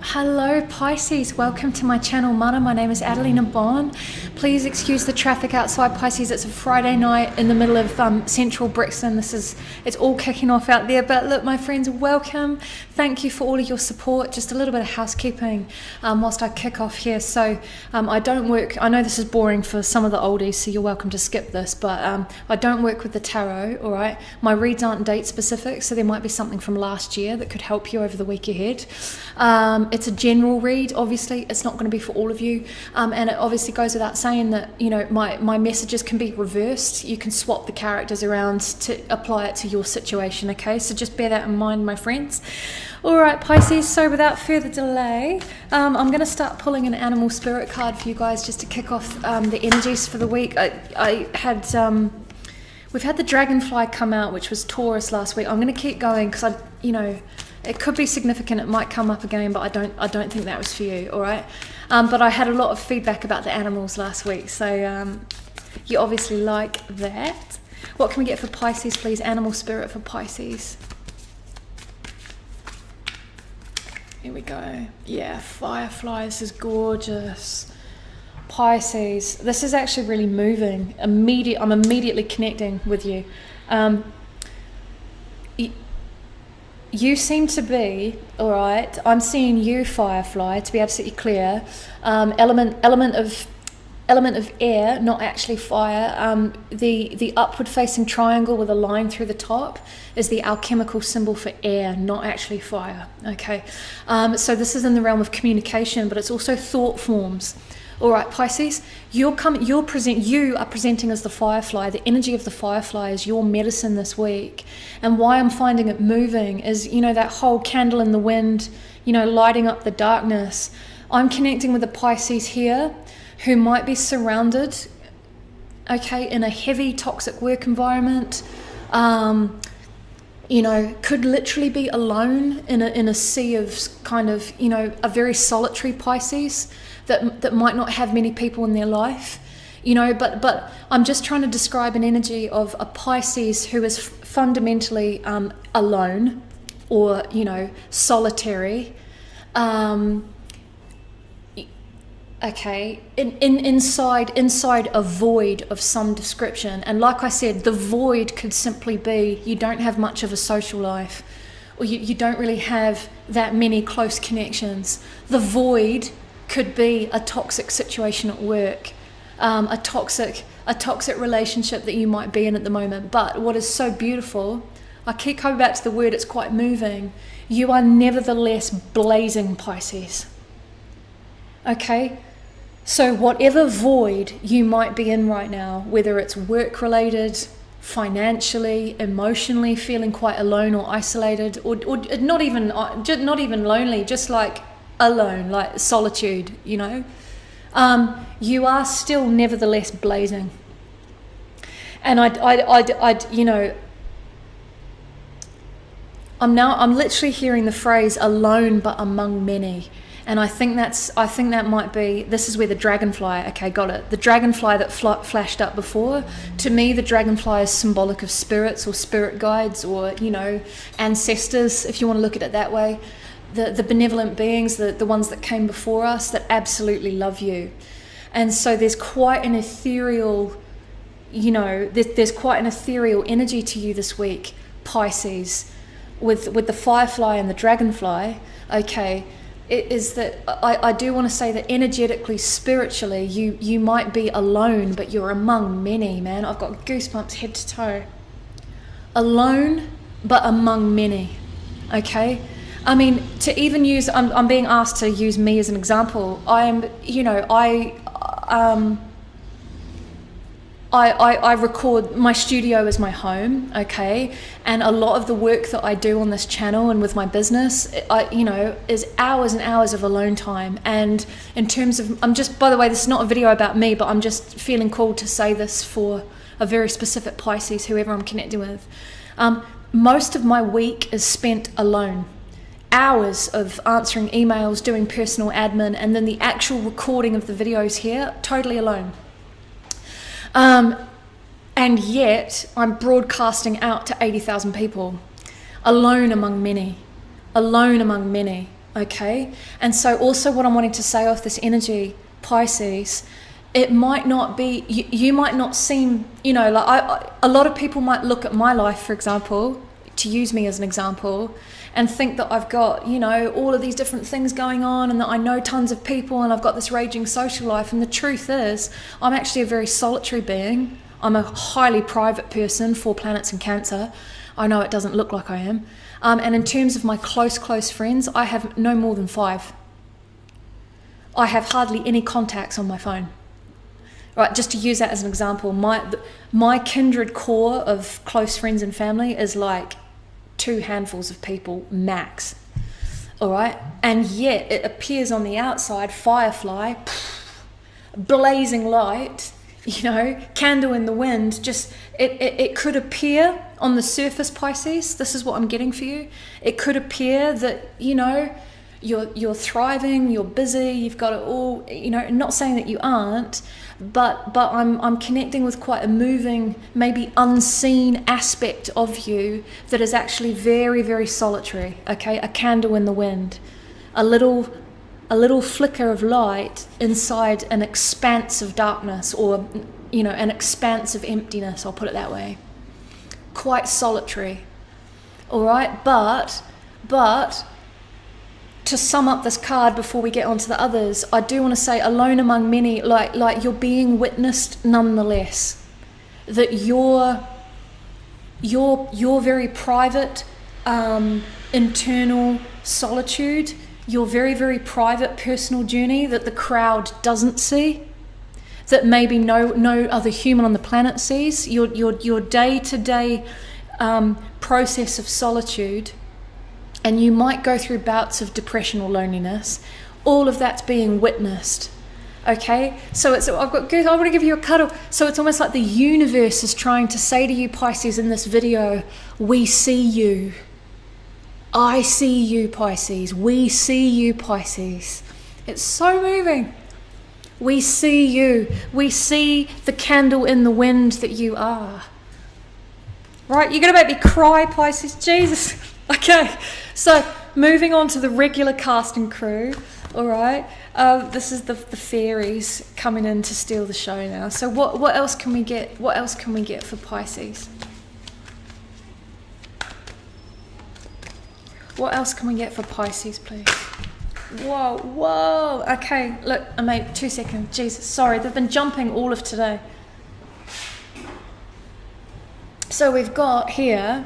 Hello Pisces, welcome to my channel MANNA. My name is Adalina Bonn. Please excuse the traffic outside Pisces. It's a Friday night in the middle of central Brixton. It's all kicking off out there, but look my friends, welcome. Thank you for all of your support. Just a little bit of housekeeping whilst I kick off here. So I don't work, I know this is boring for some of the oldies, so you're welcome to skip this, but I don't work with the tarot, all right? My reads aren't date specific, so there might be something from last year that could help you over the week ahead. It's a general read, obviously. It's not going to be for all of you, and it obviously goes without saying that, you know, my messages can be reversed. You can swap the characters around to apply it to your situation, okay? So just bear that in mind, my friends. All right, Pisces, so without further delay, I'm going to start pulling an animal spirit card for you guys just to kick off the energies for the week. We've had the dragonfly come out, which was Taurus last week. I'm going to keep going because it could be significant. It might come up again, but I don't think that was for you. All right. But I had a lot of feedback about the animals last week, so you obviously like that. What can we get for Pisces, please? Animal spirit for Pisces. Here we go. Yeah, firefly. This is gorgeous. Pisces. This is actually really moving. I'm immediately connecting with you. You seem to be, all right, I'm seeing you, Firefly, to be absolutely clear, element of air, not actually fire. The upward facing triangle with a line through the top is the alchemical symbol for air, not actually fire, okay? So this is in the realm of communication, but it's also thought forms. All right, Pisces, you are presenting as the firefly. The energy of the firefly is your medicine this week. And why I'm finding it moving is, you know, that whole candle in the wind, you know, lighting up the darkness. I'm connecting with a Pisces here who might be surrounded, okay, in a heavy toxic work environment. You know, could literally be alone in a sea of kind of, you know, a very solitary Pisces that might not have many people in their life, you know, but I'm just trying to describe an energy of a Pisces who is fundamentally alone or, you know, solitary. Okay, inside a void of some description. And like I said, the void could simply be you don't have much of a social life, or you don't really have that many close connections. The void could be a toxic situation at work, a toxic relationship that you might be in at the moment. But what is so beautiful, I keep coming back to the word, it's quite moving. You are nevertheless blazing, Pisces. Okay, so whatever void you might be in right now, whether it's work related, financially, emotionally, feeling quite alone or isolated, or not even lonely, just like alone, like solitude, you know, you are still nevertheless blazing. And I'd you know, I'm literally hearing the phrase alone but among many. And I think that might be, this is where the dragonfly, okay, got it. The dragonfly that flashed up before, to me, the dragonfly is symbolic of spirits or spirit guides or, you know, ancestors, if you want to look at it that way. The benevolent beings, the ones that came before us that absolutely love you. And so there's quite an ethereal, you know, there's quite an ethereal energy to you this week, Pisces, with the firefly and the dragonfly, okay. It is that I do want to say that energetically, spiritually, you might be alone, but you're among many, man. I've got goosebumps head to toe. Alone, but among many, okay? I mean, to even use, I'm being asked to use me as an example. I record, my studio is my home, okay? And a lot of the work that I do on this channel and with my business, is hours and hours of alone time. And in terms of, by the way, this is not a video about me, but I'm just feeling called to say this for a very specific Pisces, whoever I'm connecting with. Most of my week is spent alone. Hours of answering emails, doing personal admin, and then the actual recording of the videos here, totally alone. And yet I'm broadcasting out to 80,000 people, alone among many, okay? And so also what I'm wanting to say off this energy, Pisces, it might not be, you might not seem, you know, like a lot of people might look at my life, for example, to use me as an example, and think that I've got, you know, all of these different things going on, and that I know tons of people, and I've got this raging social life. And the truth is, I'm actually a very solitary being. I'm a highly private person, 4 planets in Cancer. I know it doesn't look like I am. And in terms of my close friends, I have no more than 5. I have hardly any contacts on my phone. Right, just to use that as an example, my kindred core of close friends and family is like 2 handfuls of people max. All right, and yet it appears on the outside, firefly, blazing light, you know, candle in the wind. Just it could appear on the surface, Pisces, this is what I'm getting for you. It could appear that, you know, you're thriving, you're busy, you've got it all, you know, not saying that you aren't, but I'm connecting with quite a moving, maybe unseen aspect of you that is actually very, very solitary, okay? A candle in the wind, a little flicker of light inside an expanse of darkness, or, you know, an expanse of emptiness, I'll put it that way. Quite solitary, all right? But to sum up this card before we get on to the others, I do want to say, alone among many, like you're being witnessed nonetheless. That your very private internal solitude, your very, very private personal journey that the crowd doesn't see, that maybe no other human on the planet sees, your day-to-day process of solitude. And you might go through bouts of depression or loneliness. All of that's being witnessed, okay? So I want to give you a cuddle. So it's almost like the universe is trying to say to you, Pisces, in this video, we see you. I see you, Pisces. We see you, Pisces. It's so moving. We see you. We see the candle in the wind that you are. Right? You're going to make me cry, Pisces. Jesus. Okay, so moving on to the regular cast and crew, all right? This is the fairies coming in to steal the show now. So what else can we get? What else can we get for Pisces? What else can we get for Pisces, please? Whoa. Okay, look, I made 2 seconds. Jesus, sorry, they've been jumping all of today. So we've got here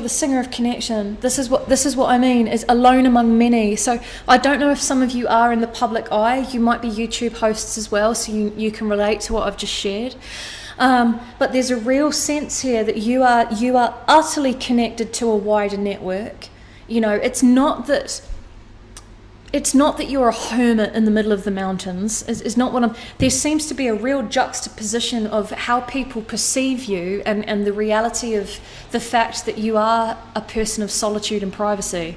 the singer of connection. This is what I mean, is alone among many. So I don't know if some of you are in the public eye. You might be YouTube hosts as well, so you can relate to what I've just shared. But there's a real sense here that you are utterly connected to a wider network. You know, it's not that you're a hermit in the middle of the mountains. Is not what I'm. There seems to be a real juxtaposition of how people perceive you and the reality of the fact that you are a person of solitude and privacy.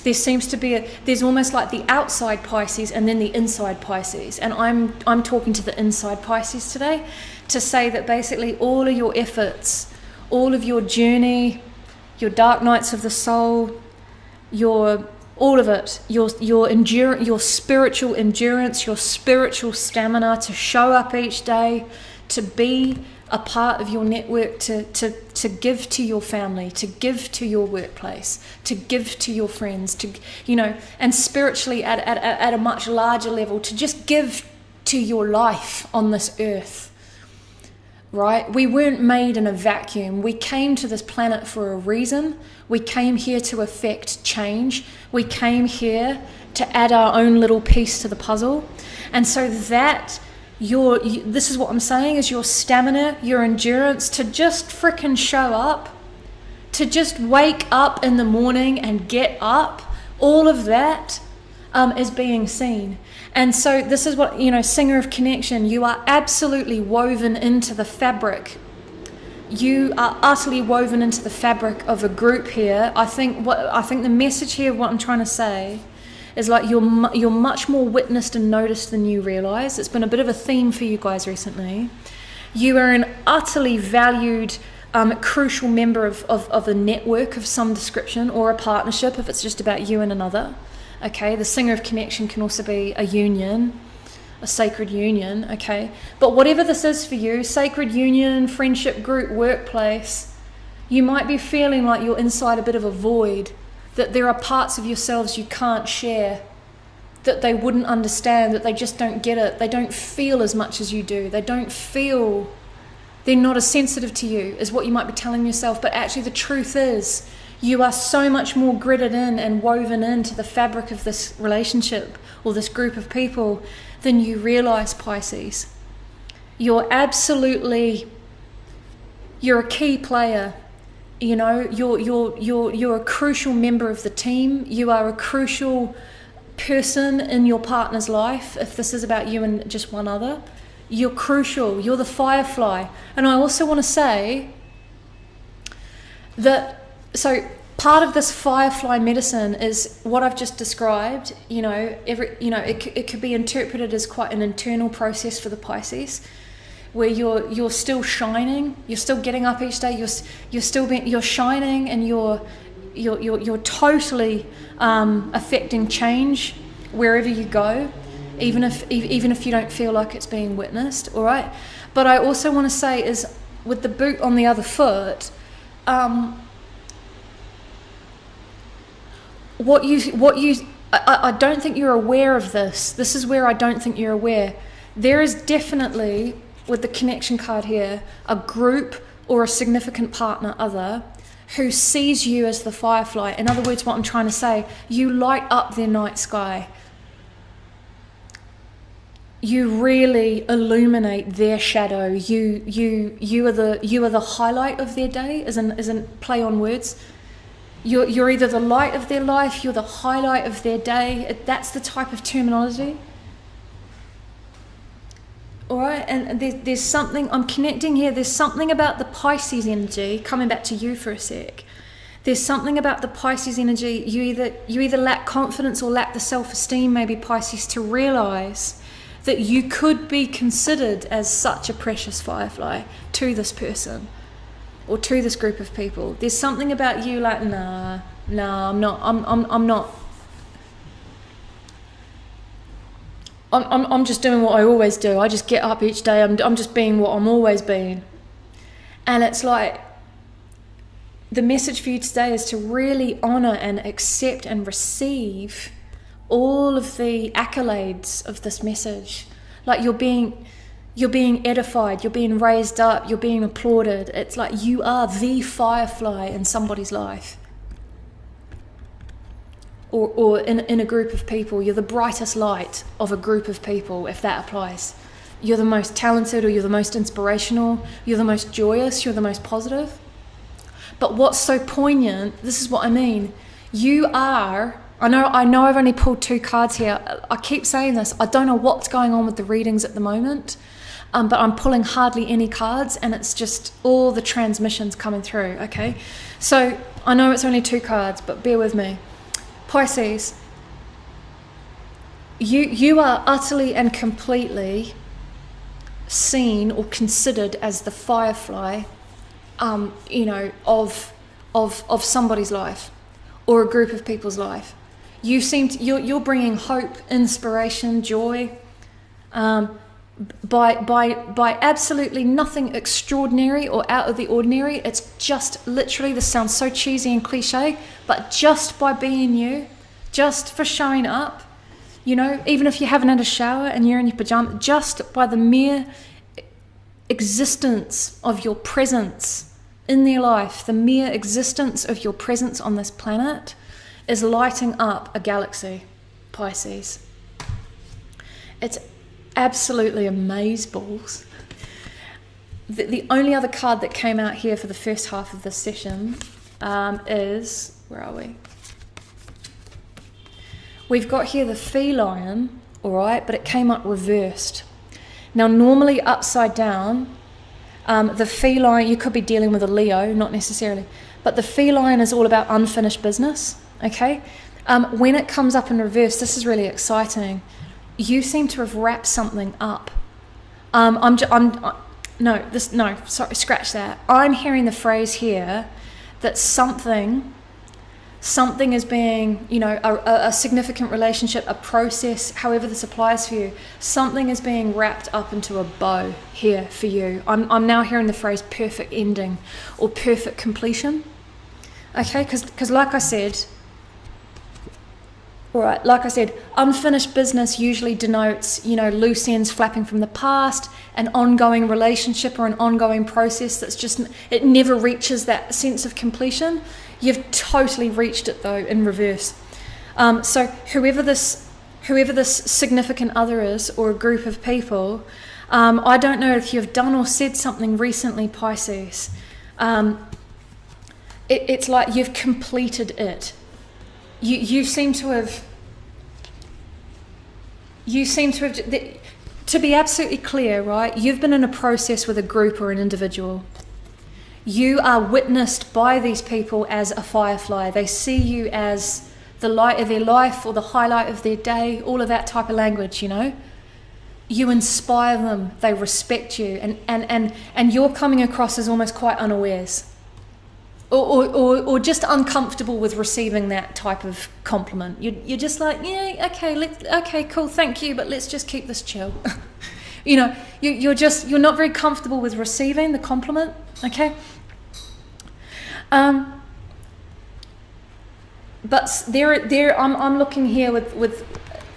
There seems to be there's almost like the outside Pisces and then the inside Pisces. And I'm talking to the inside Pisces today to say that basically all of your efforts, all of your journey, your dark nights of the soul, all of it, your endurance, your spiritual endurance, your spiritual stamina to show up each day, to be a part of your network, to give to your family, to give to your workplace, to give to your friends, to, you know, and spiritually at a much larger level, to just give to your life on this earth. Right? We weren't made in a vacuum. We came to this planet for a reason. We came here to effect change. We came here to add our own little piece to the puzzle. And so that this is what I'm saying, is your stamina, your endurance to just frickin' show up, to just wake up in the morning and get up, all of that is being seen. And so this is what, you know, singer of connection, you are absolutely woven into the fabric. You are utterly woven into the fabric of a group here. I think the message here, what I'm trying to say, is like you're much more witnessed and noticed than you realize. It's been a bit of a theme for you guys recently. You are an utterly valued crucial member of a network of some description, or a partnership if it's just about you and another. Okay, the singer of connection can also be a union, a sacred union. Okay, but whatever this is for you, sacred union, friendship group, workplace, you might be feeling like you're inside a bit of a void, that there are parts of yourselves you can't share, that they wouldn't understand, that they just don't get it. They don't feel as much as you do. They don't feel, they're not as sensitive to you as what you might be telling yourself. But actually the truth is, you are so much more gridded in and woven into the fabric of this relationship or this group of people than you realize, Pisces. You're a key player. You know, you're a crucial member of the team. You are a crucial person in your partner's life. If this is about you and just one other, you're crucial. You're the firefly. And I also want to say that, so part of this firefly medicine is what I've just described. You know, it could be interpreted as quite an internal process for the Pisces, where you're still shining, you're still getting up each day, you're shining, and you're totally affecting change wherever you go, even if you don't feel like it's being witnessed. All right, but I also want to say is, with the boot on the other foot, I don't think you're aware of this. This is where I don't think you're aware. There is definitely, with the connection card here, a group or a significant partner other who sees you as the firefly. In other words, what I'm trying to say, you light up their night sky. You really illuminate their shadow. You are the highlight of their day, as in play on words. You're either the light of their life, you're the highlight of their day. That's the type of terminology. All right, and there's something I'm connecting here. There's something about the Pisces energy, coming back to you for a sec. There's something about the Pisces energy. You either lack confidence or lack the self-esteem, maybe, Pisces, to realize that you could be considered as such a precious firefly to this person or to this group of people. There's something about you like, nah, I'm not. I'm just doing what I always do. I just get up each day. I'm just being what I'm always being. And it's like, the message for you today is to really honor and accept and receive all of the accolades of this message. Like you're being edified, you're being raised up, you're being applauded. It's like you are the firefly in somebody's life. Or in a group of people, you're the brightest light of a group of people, if that applies. You're the most talented, or you're the most inspirational, you're the most joyous, you're the most positive. But what's so poignant, this is what I mean, you are, I know I've only pulled 2 cards here, I keep saying this, I don't know what's going on with the readings at the moment, but I'm pulling hardly any cards, and it's just all the transmissions coming through, okay? So I know it's only 2 cards, but bear with me. Pisces, you are utterly and completely seen or considered as the firefly, of somebody's life or a group of people's life. You're bringing hope, inspiration, joy, by absolutely nothing extraordinary or out of the ordinary. It's just literally, this sounds so cheesy and cliche, but just by being you, just for showing up, even if you haven't had a shower and you're in your pajamas, just by the mere existence of your presence in their life, the mere existence of your presence on this planet is lighting up a galaxy, Pisces. It's absolutely amazeballs. The only other card that came out here for the first half of this session is, where are we? We've got here the feline, all right, but it came up reversed. Now, normally upside down, the feline, you could be dealing with a Leo, not necessarily, but the feline is all about unfinished business, okay? When it comes up in reverse, this is really exciting. You seem to have wrapped something up. sorry, scratch that. I'm hearing the phrase here that something is being, a significant relationship, a process, however this applies for you, something is being wrapped up into a bow here for you. I'm now hearing the phrase perfect ending or perfect completion. Okay, because like I said, unfinished business usually denotes, loose ends flapping from the past, an ongoing relationship or an ongoing process that's just, it never reaches that sense of completion. You've totally reached it though in reverse. So whoever this significant other is, or a group of people, I don't know if you've done or said something recently, Pisces. It's like you've completed it. You seem to have, to be absolutely clear, right? You've been in a process with a group or an individual. You are witnessed by these people as a firefly. They see you as the light of their life or the highlight of their day, all of that type of language, You inspire them, they respect you, and you're coming across as almost quite unawares. Or just uncomfortable with receiving that type of compliment. You're just like, yeah, okay, cool, thank you, but let's just keep this chill. You're not very comfortable with receiving the compliment, okay? But I'm looking here with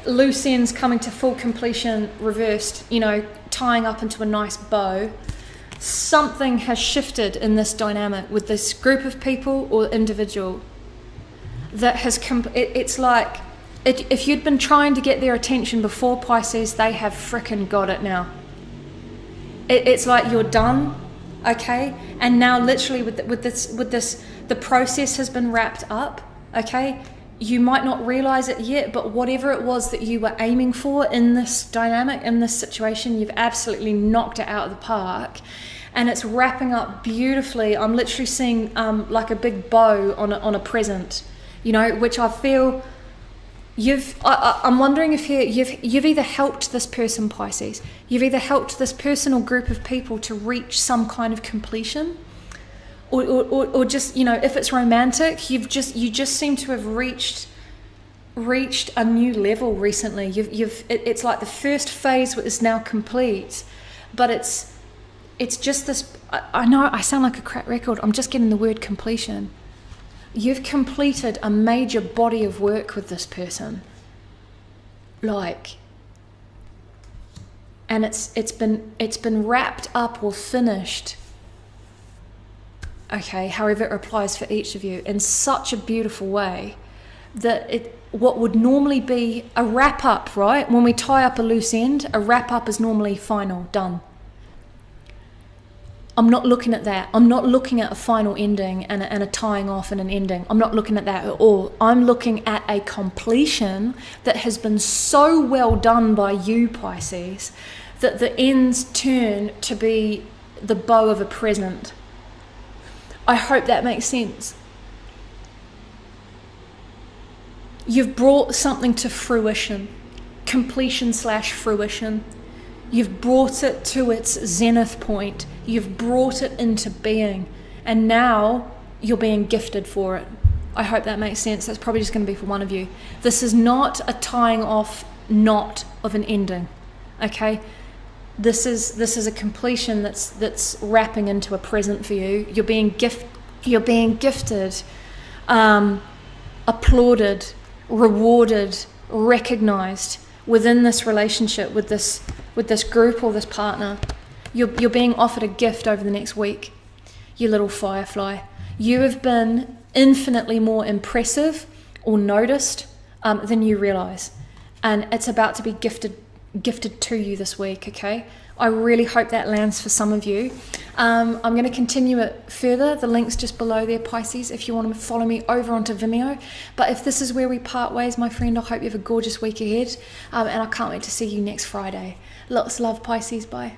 loose ends coming to full completion, reversed, tying up into a nice bow. Something has shifted in this dynamic with this group of people or individual that has it's like if you'd been trying to get their attention before, Pisces, they have frickin' got it now. It's like you're done, okay, and now literally with this the process has been wrapped up, okay. You might not realize it yet, but whatever it was that you were aiming for in this dynamic, in this situation, you've absolutely knocked it out of the park, and it's wrapping up beautifully. I'm literally seeing like a big bow on a present, which I feel I'm wondering if you've either helped this person, Pisces, you've either helped this person or group of people to reach some kind of completion. Or just, if it's romantic, you just seem to have reached a new level recently. It's like the first phase is now complete, but it's just this. I know I sound like a crap record. I'm just getting the word completion. You've completed a major body of work with this person, and it's been wrapped up or finished. Okay, however it applies for each of you, in such a beautiful way that what would normally be a wrap up, right? When we tie up a loose end, a wrap up is normally final, done. I'm not looking at that. I'm not looking at a final ending and a tying off and an ending. I'm not looking at that at all. I'm looking at a completion that has been so well done by you, Pisces, that the ends turn to be the bow of a present. I hope that makes sense. You've brought something to fruition, completion/fruition. You've brought it to its zenith point. You've brought it into being, and now you're being gifted for it. I hope that makes sense. That's probably just going to be for one of you. This is not a tying off knot of an ending, okay? This is a completion that's wrapping into a present for you. You're being gifted, applauded, rewarded, recognized within this relationship with this group or this partner. You're being offered a gift over the next week, you little firefly. You have been infinitely more impressive or noticed than you realize, and it's about to be gifted to you this week, okay? I really hope that lands for some of you. I'm going to continue it further. The link's just below there, Pisces, if you want to follow me over onto Vimeo. But if this is where we part ways, my friend, I hope you have a gorgeous week ahead, and I can't wait to see you next Friday. Lots of love, Pisces. Bye.